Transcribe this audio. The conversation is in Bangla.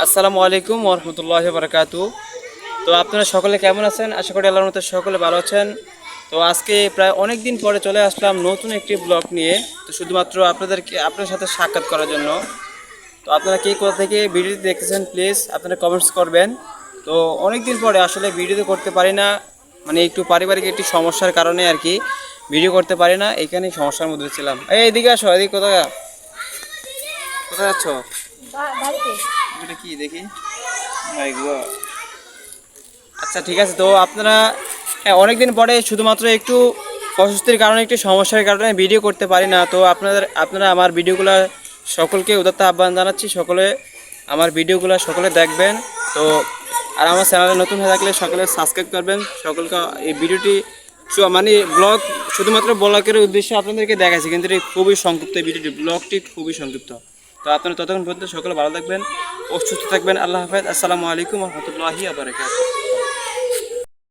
আসসালামু আলাইকুম ওয়া রাহমাতুল্লাহি ওয়া বারাকাতুহু। তো আপনারা সকলে কেমন আছেন? আশা করি আল্লাহর মতে সকলে ভালো আছেন। তো আজকে প্রায় অনেক দিন পরে চলে আসলাম নতুন একটি ব্লগ নিয়ে। তো শুধুমাত্র আপনার সাথে সাক্ষাৎ করার জন্য। তো আপনারা কে কোথা থেকে ভিডিওটি দেখতেছেন প্লিজ আপনারা কমেন্টস করবেন। তো অনেক দিন পরে আসলে ভিডিও তো করতে পারি না, মানে একটু পারিবারিক একটি সমস্যার কারণে আর কি ভিডিও করতে পারি না, এইখানেই সমস্যার মধ্যে ছিলাম। এদিকে আসো, এদিকে কোথায় কোথায় যাচ্ছ? বাড়িতে। এটা কি দেখি? মাই গড। আচ্ছা ঠিক আছে। তো আপনারা অনেকদিন পরে শুধুমাত্র একটু অসুস্থতার কারণে, একটু সমস্যার কারণে ভিডিও করতে পারি না। তো আপনারা আমার ভিডিওগুলো সকলকে উদাত্ত আহ্বান জানাচ্ছি, সকলে আমার ভিডিওগুলো সকলে দেখবেন। তো আর আমার চ্যানেলে নতুন হয়ে থাকলে সকলে সাবস্ক্রাইব করবেন। সকলকে এই ভিডিওটি মানে ব্লগ শুধুমাত্র ব্লগের উদ্দেশ্যে আপনাদেরকে দেখাচ্ছি, কিন্তু এটি খুবই সংক্ষিপ্ত, এই ভিডিওটি ব্লগটি খুবই সংক্ষিপ্ত। তো আপনারা ততক্ষণ পর্যন্ত সকলে ভালো থাকবেন ও সুস্থ থাকবেন। আল্লাহ হাফেজ। আসসালামু আলাইকুম ওয়া রাহমাতুল্লাহি ওয়া বারাকাতুহু।